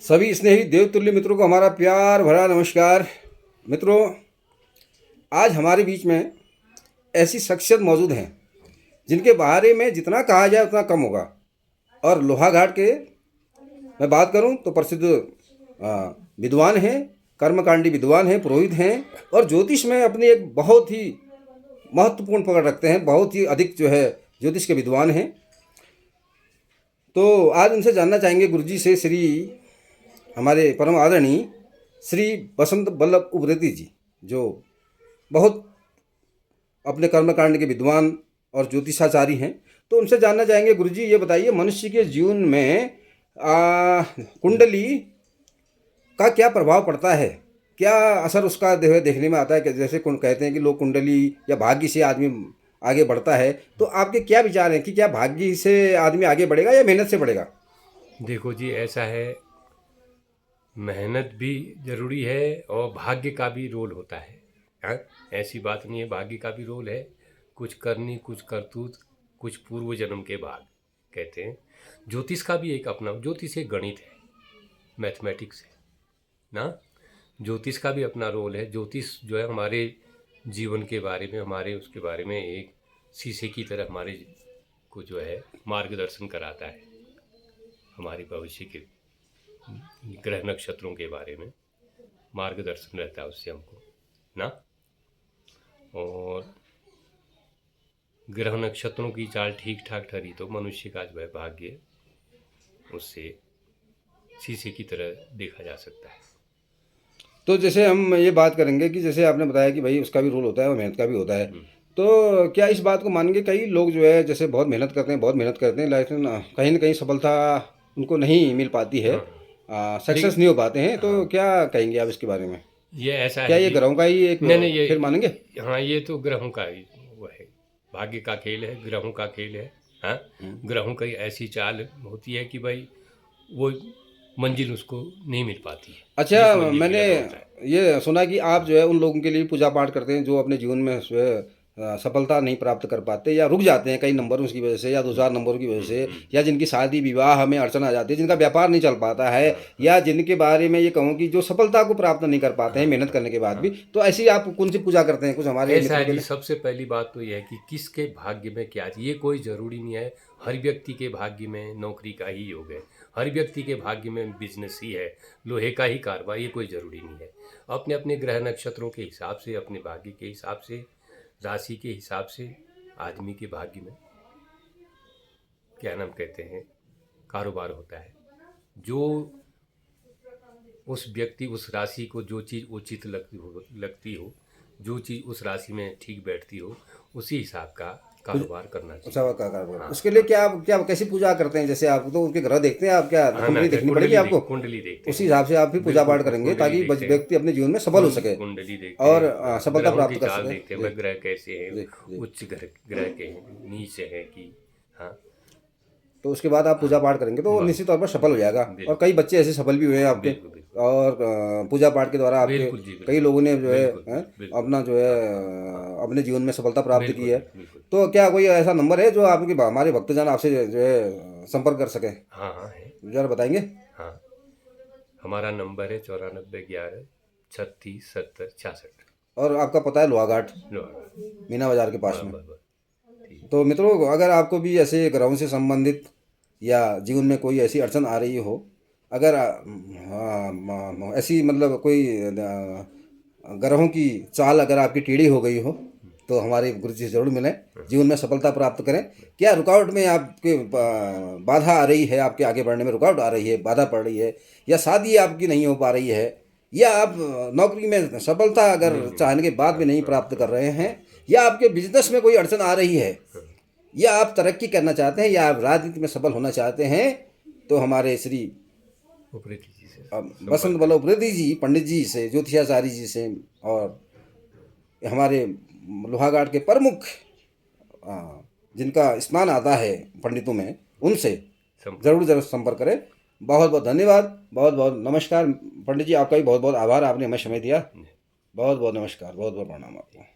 सभी स्नेही देवतुल्य मित्रों को हमारा प्यार भरा नमस्कार। मित्रों, आज हमारे बीच में ऐसी शख्सियत मौजूद हैं जिनके बारे में जितना कहा जाए उतना कम होगा। और लोहाघाट के मैं बात करूं तो प्रसिद्ध विद्वान हैं, कर्मकांडी विद्वान हैं, पुरोहित हैं और ज्योतिष में अपनी एक बहुत ही महत्वपूर्ण पकड़ रखते हैं। बहुत ही अधिक ज्योतिष के विद्वान हैं। तो आज उनसे जानना चाहेंगे गुरुजी से, श्री हमारे परम आदरणीय श्री बसंत बल्लभ उप्रेती जी, जो बहुत अपने कर्मकांड के विद्वान और ज्योतिषाचार्य हैं। तो उनसे जानना चाहेंगे, गुरुजी ये बताइए, मनुष्य के जीवन में कुंडली का क्या प्रभाव पड़ता है, क्या असर उसका देखने में आता है? कि जैसे कहते हैं कि लोग कुंडली या भाग्य से आदमी आगे बढ़ता है, तो आपके क्या विचार हैं कि क्या भाग्य से आदमी आगे बढ़ेगा या मेहनत से बढ़ेगा? देखो जी, ऐसा है, मेहनत भी ज़रूरी है और भाग्य का भी रोल होता है। हाँ, ऐसी बात नहीं है, भाग्य का भी रोल है। कुछ करनी, कुछ करतूत, कुछ पूर्व जन्म के भाग कहते हैं। ज्योतिष का भी एक अपना, ज्योतिष एक गणित है, मैथमेटिक्स है ना। ज्योतिष का भी अपना रोल है। ज्योतिष जो है हमारे जीवन के बारे में, हमारे उसके बारे में एक शीशे की तरह हमारे को जो है मार्गदर्शन कराता है। हमारे भविष्य के ग्रह नक्षत्रों के बारे में मार्गदर्शन रहता है उससे हमको ना। और ग्रह नक्षत्रों की चाल ठीक ठाक ठहरी तो मनुष्य का जो है भाग्य उससे शीशे की तरह देखा जा सकता है। तो जैसे हम ये बात करेंगे कि जैसे आपने बताया कि भाई उसका भी रोल होता है और मेहनत का भी होता है, तो क्या इस बात को मानेंगे, कई लोग जो है जैसे बहुत मेहनत करते हैं लेकिन कहीं ना कहीं सफलता उनको नहीं मिल पाती है, सक्सेस नहीं हो पाते हैं, तो क्या कहेंगे आप इसके बारे में? ये ऐसा क्या है, ये ग्रहों का ही एक नहीं ये फिर मानेंगे? हाँ, ये तो ग्रहों का ही वो है, भाग्य का खेल है, ग्रहों का खेल है। हाँ, ग्रहों की ऐसी चाल होती है कि भाई वो मंजिल उसको नहीं मिल पाती है। अच्छा, मैंने ये सुना कि आप जो है उन लोगों के लिए पूजा पाठ करते हैं जो अपने जीवन में सफलता नहीं प्राप्त कर पाते या रुक जाते हैं कई नंबरों की वजह से या 2-4 नंबरों की वजह से, या जिनकी शादी विवाह में अड़चन आ जाती है, जिनका व्यापार नहीं चल पाता है, या जिनके बारे में ये कहूँ कि जो सफलता को प्राप्त नहीं कर पाते हैं मेहनत करने के बाद भी, तो ऐसी आप कौन सी पूजा करते हैं? कुछ हमारे ऐसा है जी, सबसे पहली बात तो यह है कि किसके भाग्य में क्या, ये कोई ज़रूरी नहीं है हर व्यक्ति के भाग्य में नौकरी का ही योग है, हर व्यक्ति के भाग्य में बिजनेस ही है, लोहे का ही कारोबार, ये कोई ज़रूरी नहीं है। अपने अपने ग्रह नक्षत्रों के हिसाब से, अपने भाग्य के हिसाब से, राशि के हिसाब से आदमी के भाग्य में क्या नाम कहते हैं कारोबार होता है। जो उस व्यक्ति, उस राशि को जो चीज़ उचित लगती हो, जो चीज़ उस राशि में ठीक बैठती हो, उसी हिसाब का कारोबार करना चाहिए। अच्छा का कारोबार। हाँ। उसके लिए क्या कैसी पूजा करते हैं? जैसे आप तो उनके ग्रह देखते हैं, आप क्या कुंडली देखनी पड़ेगी आपको? कुंडली देखते हैं, उसी हिसाब से आप भी पूजा पाठ करेंगे ताकि व्यक्ति अपने जीवन में सफल हो सके, कुंडली देखते और हैं, सफलता प्राप्त कर चाल सके। देखते हैं, ग्रह कैसे हैं, उच्च ग्रह के हैं, नीच है कि हाँ। तो उसके बाद आप पूजा पाठ करेंगे तो निश्चित तौर पर सफल हो जाएगा। और कई बच्चे ऐसे सफल भी हुए हैं आपके, और पूजा पाठ के द्वारा आपके कई लोगों ने जो है अपना जो है अपने जीवन में सफलता प्राप्त की है। तो क्या कोई ऐसा नंबर है जो आपके हमारे भक्तजन आपसे जो है संपर्क कर सके? हाँ हाँ है, जरा बताएंगे। हाँ, हमारा नंबर है 9411367066। और आपका पता है लोहाघाट, मीना बाजार के पास में। तो मित्रों, अगर आपको भी ऐसे ग्रहों से संबंधित या जीवन में कोई ऐसी अड़चन आ रही हो, अगर ऐसी मतलब कोई ग्रहों की चाल अगर आपकी टेढ़ी हो गई हो, तो हमारे गुरु जी से जरूर मिलें, जीवन में सफलता प्राप्त करें। क्या रुकावट में आपके बाधा आ रही है, आपके आगे बढ़ने में रुकावट आ रही है, बाधा पड़ रही है, या शादी आपकी नहीं हो पा रही है, या आप नौकरी में सफलता अगर चाहने के बाद भी नहीं प्राप्त कर रहे हैं, या आपके बिजनेस में कोई अड़चन आ रही है, या आप तरक्की करना चाहते हैं, या आप राजनीति में सफल होना चाहते हैं, तो हमारे श्री उप्रेती जी से, बसंत बल्लभ उप्रेती जी पंडित जी से, ज्योतिषाचार्य जी से, और हमारे लोहाघाट के प्रमुख जिनका स्नान आता है पंडितों में, उनसे जरूर संपर्क करें। बहुत बहुत धन्यवाद, बहुत बहुत नमस्कार पंडित जी, आपका भी बहुत बहुत आभार, आपने हमें समय दिया। बहुत बहुत नमस्कार, बहुत बहुत प्रणाम आपको।